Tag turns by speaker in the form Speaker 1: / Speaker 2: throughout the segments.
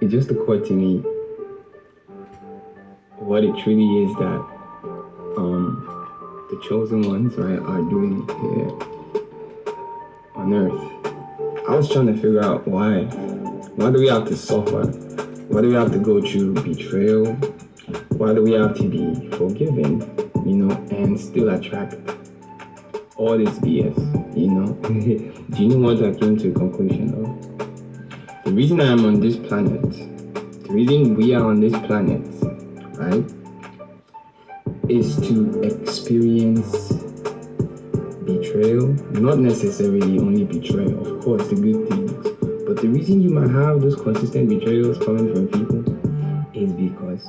Speaker 1: it just occurred to me what it truly is that the chosen ones, right, are doing here on earth. I was trying to figure out why. Why do we have to suffer? Why do we have to go through betrayal? Why do we have to be forgiven, and still attract all this BS, Do you know what I came to a conclusion of? The reason I am on this planet, the reason we are on this planet, right, is to experience betrayal. Not necessarily only betrayal, of course, the good things. But the reason you might have those consistent betrayals coming from people is because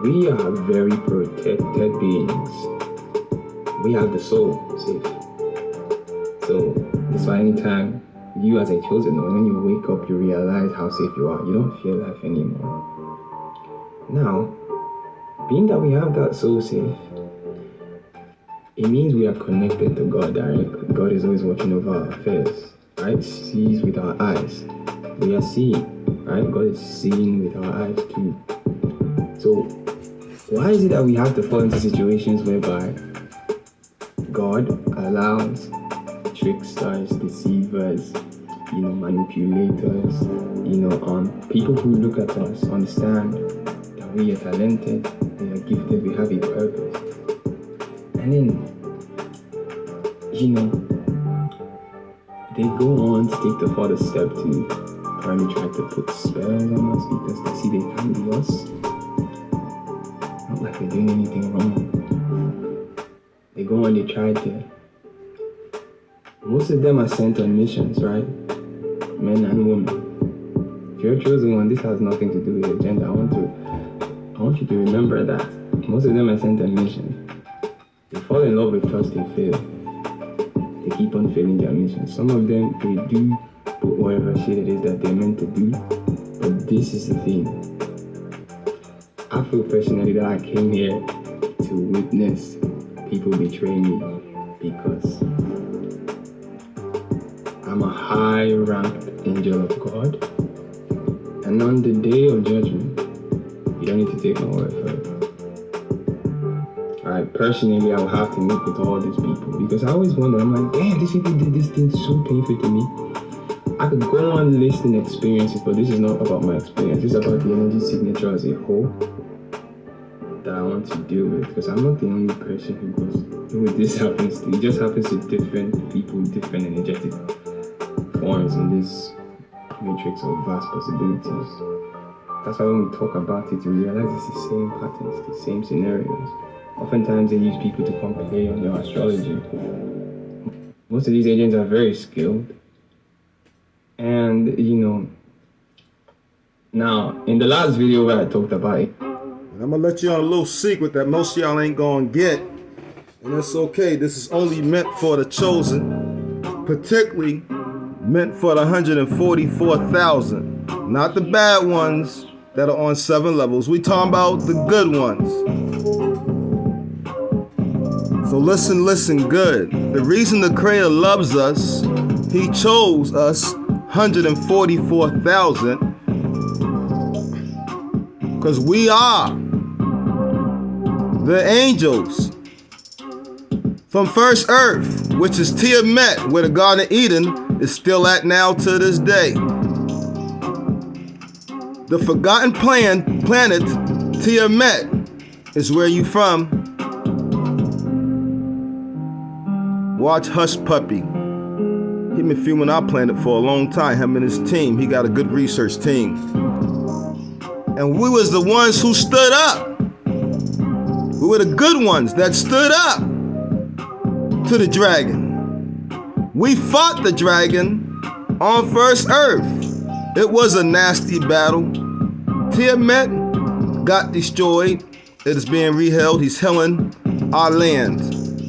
Speaker 1: we are very protected beings. We have the soul safe. So that's why anytime you as a chosen one, when you wake up, you realize how safe you are. You don't fear life anymore. Now, being that we have that soul safe, it means we are connected to God directly. God is always watching over our affairs, right? Sees with our eyes. We are seeing, right? God is seeing with our eyes too. So why is it that we have to fall into situations whereby God allows tricksters, deceivers, manipulators, people who look at us understand that we are talented, we are gifted, we have a purpose. And then, they go on to take the further step to probably try to put spells on us because they see they can't be us. Not like we're doing anything wrong. They go on, they try to. Most of them are sent on missions, right? Men and women. If you're a chosen one, this has nothing to do with your gender. I want you to remember that. Most of them are sent on missions. They fall in love with trust and fail. They keep on failing their mission. Some of them, they do whatever shit it is that they're meant to do. But this is the thing. I feel personally that I came here to witness people betray me because I'm a high-ranked angel of God. And on the day of judgment, you don't need to take my word for it. Personally, I will have to meet with all these people because I always wonder, I'm like, damn, these people did this thing so painful to me. I could go on listing experiences, but this is not about my experience. This is about the energy signature as a whole that I want to deal with because I'm not the only person who goes, this happens to. It just happens to different people, different energetic forms in this matrix of vast possibilities. That's why when we talk about it, we realize it's the same patterns, the same scenarios. Oftentimes they use people to come play on your astrology. Most of these agents are very skilled. And, now, in the last video where I talked about it,
Speaker 2: and I'm going to let you on a little secret that most of y'all ain't going to get. And that's okay. This is only meant for the chosen, particularly meant for the 144,000. Not the bad ones that are on 7 levels. We talking about the good ones. So listen good. The reason the Creator loves us, He chose us 144,000 because we are the angels from first earth, which is Tiamat, where the Garden of Eden is still at now to this day. The forgotten planet Tiamat is where you from. Watch Hush Puppy. He been filming our planet for a long time, him and his team. He got a good research team. And we was the ones who stood up. We were the good ones that stood up to the dragon. We fought the dragon on first earth. It was a nasty battle. Tiamat got destroyed. It is being reheld. He's healing our land.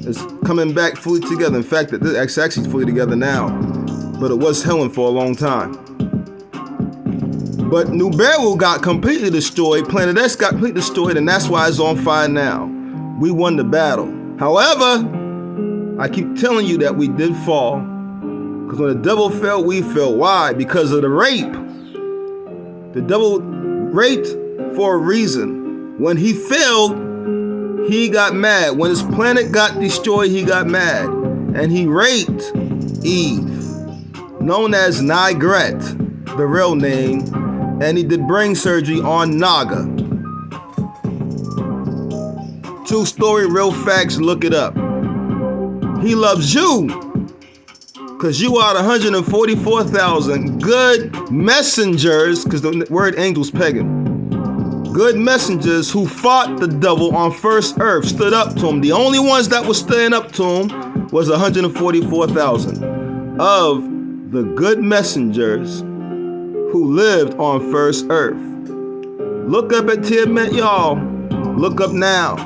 Speaker 2: It's coming back fully together. In fact, it's actually fully together now. But it was healing for a long time. But New Beryl got completely destroyed. Planet X got completely destroyed, and that's why it's on fire now. We won the battle. However, I keep telling you that we did fall Because when the devil fell, we fell. Why? Because of the rape. The devil raped for a reason. When he failed, he got mad. When his planet got destroyed, he got mad. And he raped Eve, known as Nigret, the real name. And he did brain surgery on Naga. True story, real facts, look it up. He loves you because you are the 144,000 good messengers, because the word angel's pagan. Good messengers who fought the devil on first earth, stood up to him. The only ones that were standing up to him was 144,000 of the good messengers who lived on first earth. Look up at Tiamat, y'all. Look up now.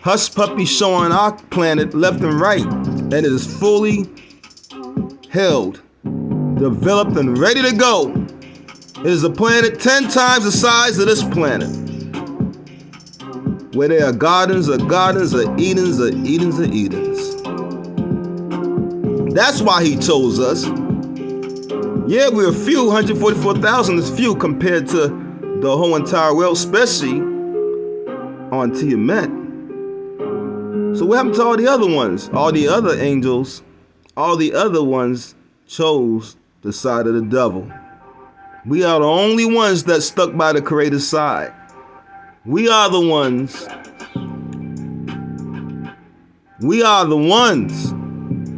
Speaker 2: Hush Puppy showing our planet left and right, and it is fully held, developed, and ready to go. It is a planet 10 times the size of this planet, where there are gardens of gardens, of Edens, of Edens, of Edens. That's why he chose us. Yeah, we're a few, 144,000 is few compared to the whole entire world, especially on Tiamat. So what happened to all the other ones? All the other angels, all the other ones chose the side of the devil. We are the only ones that stuck by the Creator's side. We are the ones. We are the ones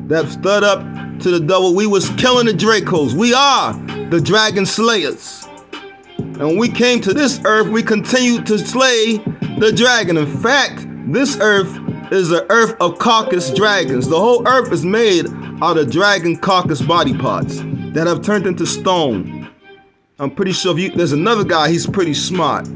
Speaker 2: that stood up to the devil. We was killing the Dracos. We are the dragon slayers. And when we came to this earth, we continued to slay the dragon. In fact, this earth is the earth of carcass dragons. The whole earth is made out of dragon carcass body parts that have turned into stone. I'm pretty sure there's another guy, he's pretty smart.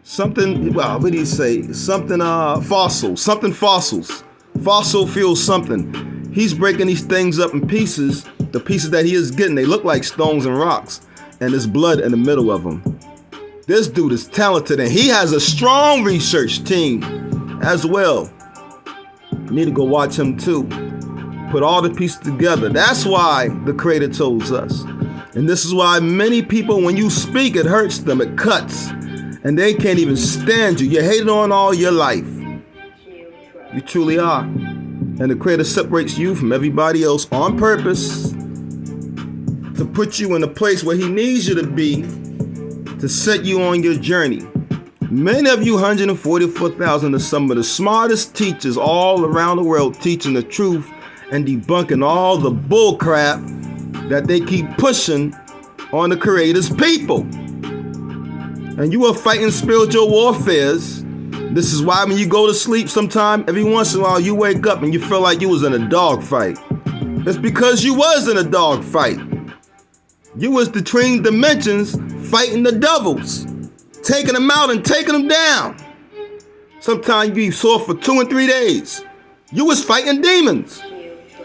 Speaker 2: Something, well, what did he say? Something fossils. Fossil fuel something. He's breaking these things up in pieces. The pieces that he is getting, they look like stones and rocks. And there's blood in the middle of them. This dude is talented and he has a strong research team as well. You need to go watch him too. Put all the pieces together. That's why the Creator chose us. And this is why many people, when you speak, it hurts them, it cuts. And they can't even stand you. You're hated on all your life. You truly are. And the Creator separates you from everybody else on purpose to put you in a place where he needs you to be, to set you on your journey. Many of you, 144,000, are some of the smartest teachers all around the world, teaching the truth and debunking all the bull crap that they keep pushing on the Creator's people. And you are fighting spiritual warfares. This is why when you go to sleep sometime, every once in a while, you wake up and you feel like you was in a dog fight. It's because you was in a dog fight. You was between dimensions fighting the devils, taking them out and taking them down. Sometimes you be sore for 2 and 3 days. You was fighting demons.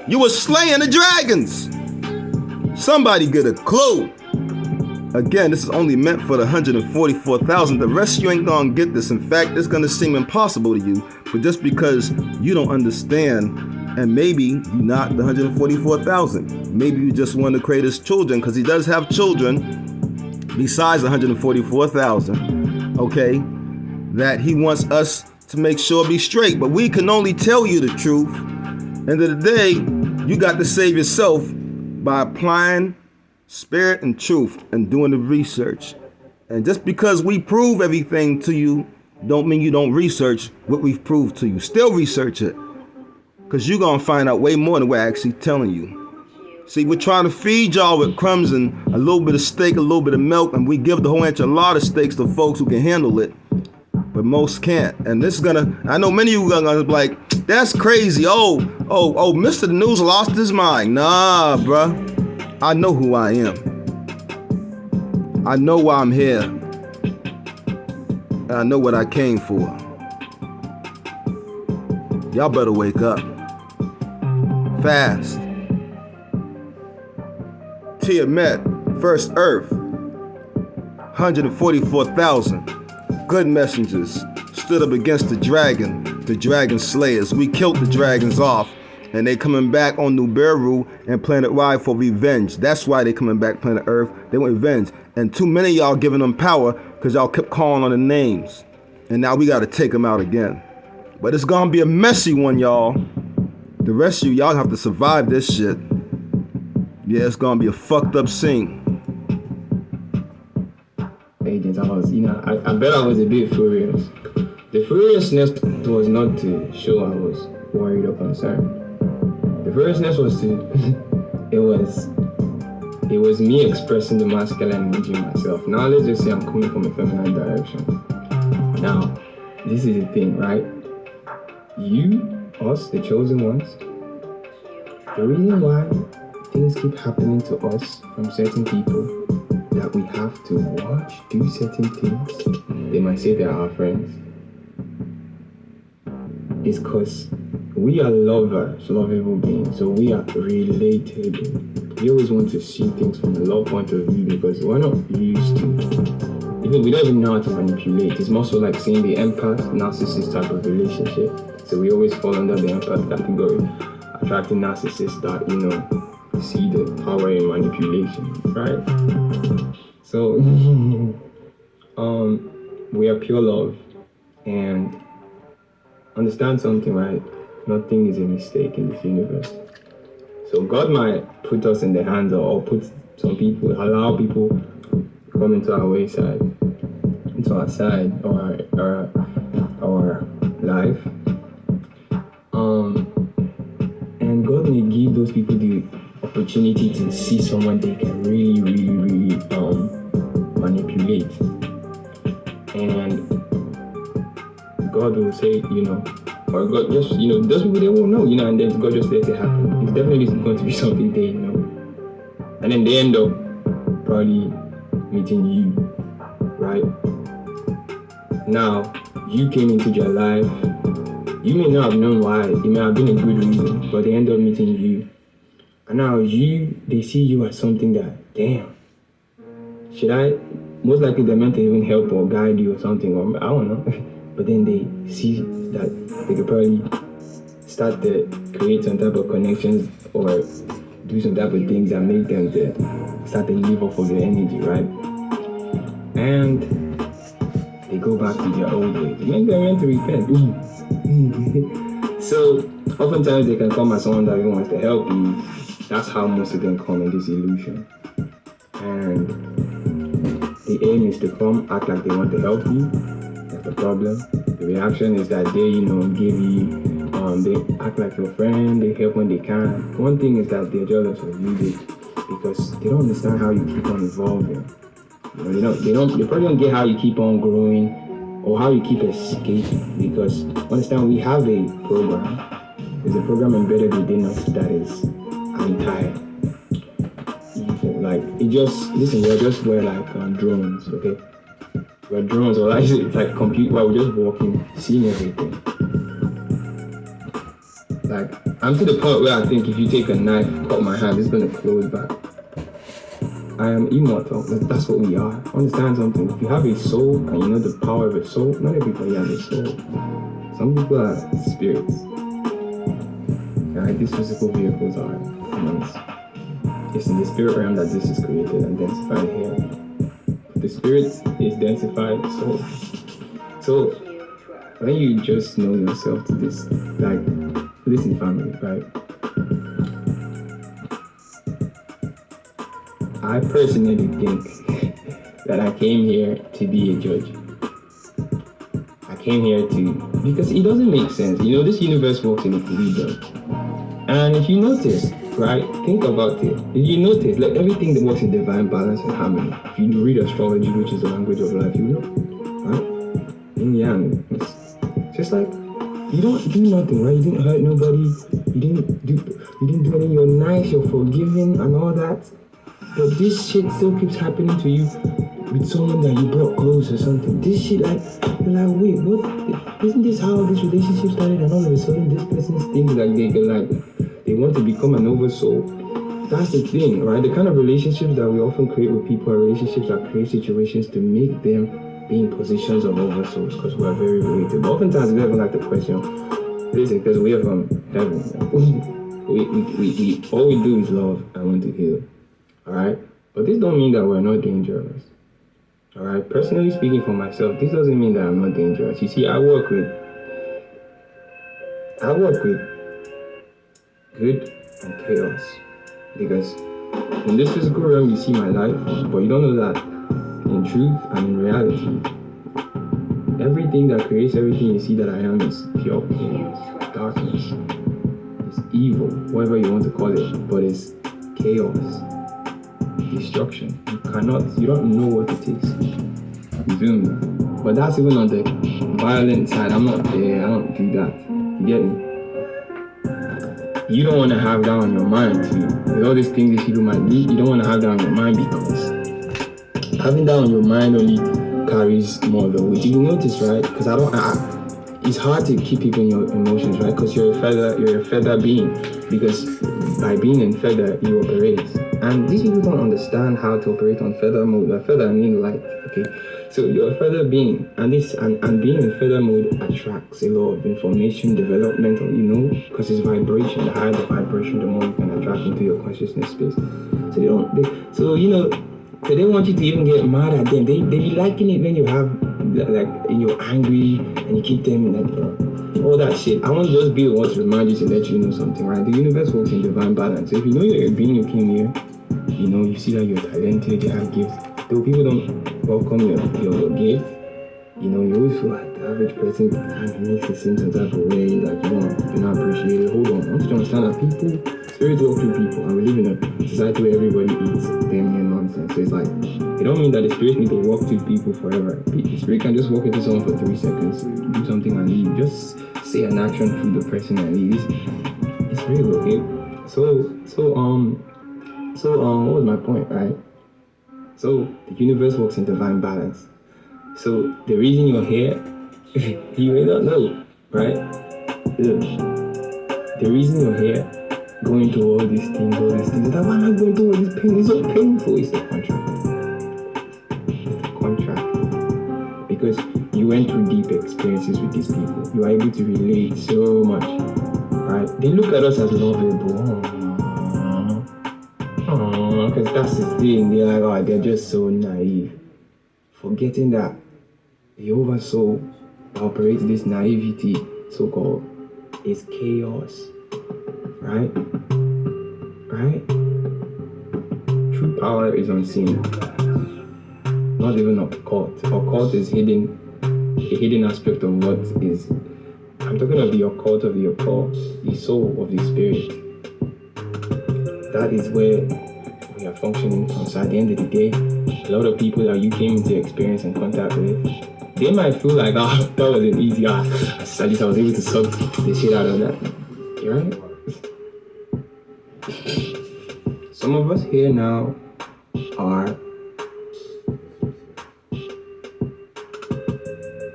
Speaker 2: You was slaying the dragons. Somebody get a clue. Again, this is only meant for the 144,000. The rest of you ain't gonna get this. In fact, it's gonna seem impossible to you. But just because you don't understand, and maybe you're not the 144,000. Maybe you just want to create his children, because he does have children besides 144,000, okay, that he wants us to make sure be straight. But we can only tell you the truth. End of the day, you got to save yourself by applying spirit and truth and doing the research. And just because we prove everything to you, don't mean you don't research what we've proved to you. Still research it, because you're going to find out way more than we're actually telling you. See, we're trying to feed y'all with crumbs and a little bit of steak, a little bit of milk, and we give the whole enchilada steaks to folks who can handle it, but most can't. And this is I know many of you are gonna be like, that's crazy. Oh, Mr. The News lost his mind. Nah, bruh. I know who I am. I know why I'm here. And I know what I came for. Y'all better wake up. Fast. Tiamat, first earth, 144,000 good messengers stood up against the dragon slayers. We killed the dragons off, And they coming back on Nibiru and Planet Y for revenge. That's why they coming back Planet Earth. They want revenge. And too many of y'all giving them power because y'all kept calling on the names. And now we got to take them out again. But it's going to be a messy one, y'all. The rest of you, y'all have to survive this shit. Yeah, it's going to be a fucked up scene.
Speaker 1: Agents, I bet I was a bit furious. The furiousness was not to show I was worried or concerned. The furiousness was it was me expressing the masculine energy in myself. Now let's just say I'm coming from a feminine direction. Now, this is the thing, right? You, us, the chosen ones, the reason why things keep happening to us from certain people, that we have to watch, do certain things, they might say they're our friends, is because we are lovable beings, so we are related. We always want to see things from a love point of view because we're not used to, we don't even know how to manipulate. It's more so like seeing the empath, narcissist type of relationship. So we always fall under the empath category, attracting narcissists that, see the power in manipulation, right? So, we are pure love, and understand something, right? Nothing is a mistake in this universe. So God might put us in the hands or put some people, allow people come into our wayside, into our side or our life. And God may give those people the opportunity to see someone they can really, really, really manipulate. And God will say, or God just, those people they won't know, and then God just lets it happen. It's definitely going to be something they know. And then they end up probably meeting you, right? Now, you came into their life. You may not have known why. It may have been a good reason, but they end up meeting you. And now they see you as something that, damn, most likely they're meant to even help or guide you or something, or I don't know. But then they see that they could probably start to create some type of connections or do some type of things that make them to start to live off of their energy, right? And they go back to their old ways. Maybe they're meant to repent. So oftentimes they can come as someone that even wants to help you. That's how most of them come in this illusion. And the aim is to come, act like they want to help you. That's the problem. The reaction is that they, give you, they act like your friend, they help when they can. One thing is that they're jealous of you because they don't understand how you keep on evolving. They probably don't get how you keep on growing or how you keep escaping, because understand we have a program. There's a program embedded within us that is anti-evil. Like we're like drones, okay? We're drones, or like it's like computer. We're just walking, seeing everything. Like I'm to the point where I think if you take a knife, cut my hand, it's gonna close back. I am immortal. That's what we are. Understand something. If you have a soul and you know the power of a soul, not everybody has a soul. Some people are spirits. Right? These physical vehicles are humans. It's in the spirit realm that this is created and densified here. The spirit is densified soul. So when you just know yourself to this, like listen family, right? I personally think that I came here to be a judge. I came here because it doesn't make sense. This universe works in equilibrium. And if you notice, right, think about it. If you notice, like everything that works in divine balance and harmony. If you read astrology, which is the language of life, right? Yin Yang. It's just like, you don't do nothing, right? You didn't hurt nobody. You didn't do anything. You're nice, you're forgiving and all that. But this shit still keeps happening to you with someone that you brought close or something. This shit, like, you're like, wait, what? Isn't this how this relationship started? And all of a sudden, this person's things like they want to become an oversoul. That's the thing, right? The kind of relationships that we often create with people are relationships that create situations to make them be in positions of oversouls because we're very related. But oftentimes we don't even like the question, listen, because we are from heaven. we all we do is love and want to heal. Alright? But this don't mean that we're not dangerous. Alright? Personally speaking for myself, this doesn't mean that I'm not dangerous. You see, I work with good and chaos. Because in this physical realm you see my life, but you don't know that in truth and in reality, everything that creates everything you see that I am is pure chaos, darkness. It's evil, whatever you want to call it, but it's chaos, destruction. You don't know what it is. You feel me? But that's even on the violent side. I'm not there, I don't do that. You get me? You don't want to have that on your mind too. With all these things that people might do, you don't want to have that on your mind, because having that on your mind only carries more of the weight. You notice, right? Because it's hard to keep people in your emotions, right? Because you're a feather being. Because by being in feather, you operate. And these people don't understand how to operate on feather mode. A feather, I mean light, okay? So you're a feather being, and being in feather mode attracts a lot of information, developmental, because it's vibration. The higher the vibration, the more you can attract into your consciousness space. So they don't want you to even get mad at them. They be liking it when you have, you're angry and you keep them all that shit. I want to just be the one to remind you to let you know something, right? The universe works in divine balance. So if you know you're a being who came here, you see that you're talented, you have gifts. Though people don't welcome your gift, you always feel like the average person kind of makes it seem some type of way, like you're not appreciated. Hold on, I want you to understand that spirits walk through people, and we live in a society where everybody eats damn near nonsense. So it's like, it don't mean that the spirit need to walk through people forever. The spirit can just walk into someone for 3 seconds, do something and leave. Just say an action through the person and leave. It's real, okay? So what was my point, right? So the universe works in divine balance. So the reason you're here, you may not know, right? The reason you're here, going through all these things, that why am I going through all this pain? It's so painful. It's the contract. Because you went through deep experiences with these people. You are able to relate so much, right? They look at us as lovable. Because that's the thing. They're like, they're just so naive. Forgetting that the oversoul that operates this naivety, so-called, is chaos. Right? True power is unseen. Not even occult. Occult is a hidden aspect of what is. I'm talking of the occult of the occult, the soul of the spirit. That is where we are functioning from. So at the end of the day, a lot of people that you came into experience and contact with, they might feel like, that wasn't easy. At least I was able to suck the shit out of that. You right? Some of us here now are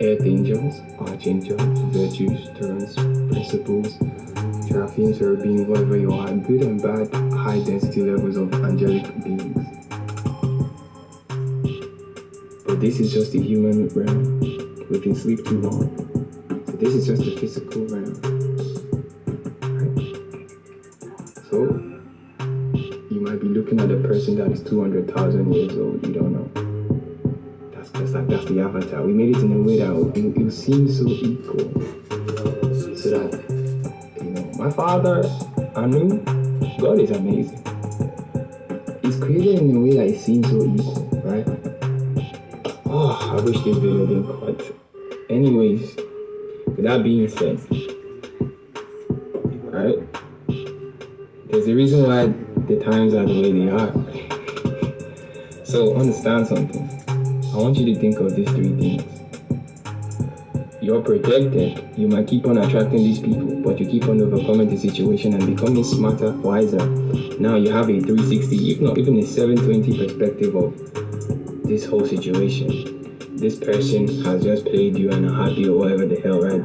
Speaker 1: earth angels, archangels, virtues, terms, principles, seraphims, cherubim, whatever you are, good and bad, high density levels of angelic beings. But this is just the human realm. We've been asleep too long. So this is just the physical realm. Right? So you might be looking at a person that is 200,000 years old. You don't know. That's the avatar. We made it in a way that it will seem so equal. So that, my father, Anu, God is amazing. He's created in a way that it seems so equal, right? I wish this video didn't cut. Anyways, with that being said, right? There's a reason why the times are the way they are. So understand something. I want you to think of these 3 things. You're protected. You might keep on attracting these people, but you keep on overcoming the situation and becoming smarter, wiser. Now you have a 360, if not even a 720 perspective of this whole situation. This person has just played you and are happy or whatever the hell, right?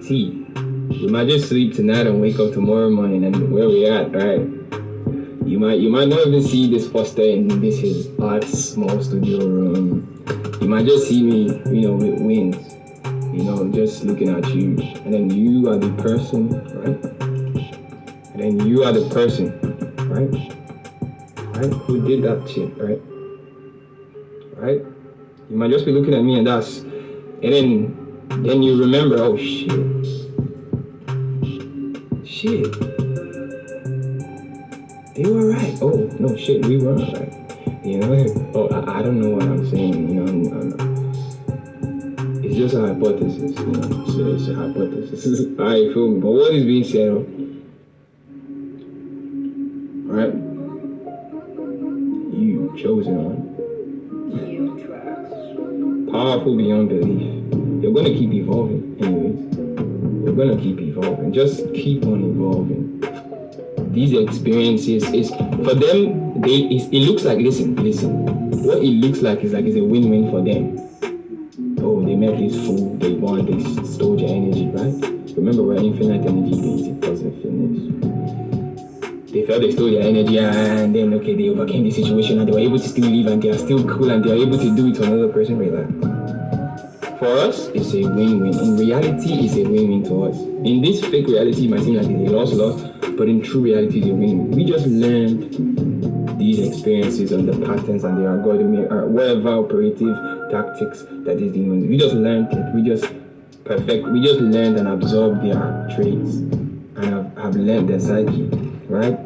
Speaker 1: We might just sleep tonight and wake up tomorrow morning and where we at, right? You might not even see this poster in this his art small studio room. You might just see me, with wings, just looking at you. And then you are the person, right? And then you are the person, right? Right? Who did that shit, right? Right? You might just be looking at me and then you remember, oh shit. They were right. Oh no, shit, we weren't right. You know? Oh, I don't know what I'm saying. You know, it's just a hypothesis. You know, so it's a hypothesis. Alright, feel me. But what is being said? Alright, you chosen one. Powerful beyond belief. You're gonna keep evolving, anyways. You're gonna keep evolving. Just keep on evolving. These experiences is for them. It looks like listen. What it looks like is it's a win-win for them. Oh, they met this fool. They won. They stole your energy, right? Remember, we're infinite energy beings. It doesn't finish. They felt they stole your energy, and then okay, they overcame the situation, and they were able to still live, and they are still cool, and they are able to do it to another person. Relax. For us, it's a win-win. In reality, it's a win-win to us. In this fake reality, it might seem like it's a loss, but in true reality, it's a win-win. We just learned these experiences and the patterns and the algorithm, or whatever operative tactics that these demons. We just learned it. We just learned and absorbed their traits and have learned their psyche, right?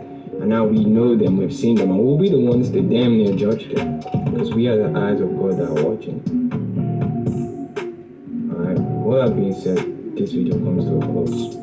Speaker 1: And now we know them, we've seen them, and we'll be the ones to damn near judge them because we are the eyes of God that are watching. Alright, all that being said, this video comes to a close.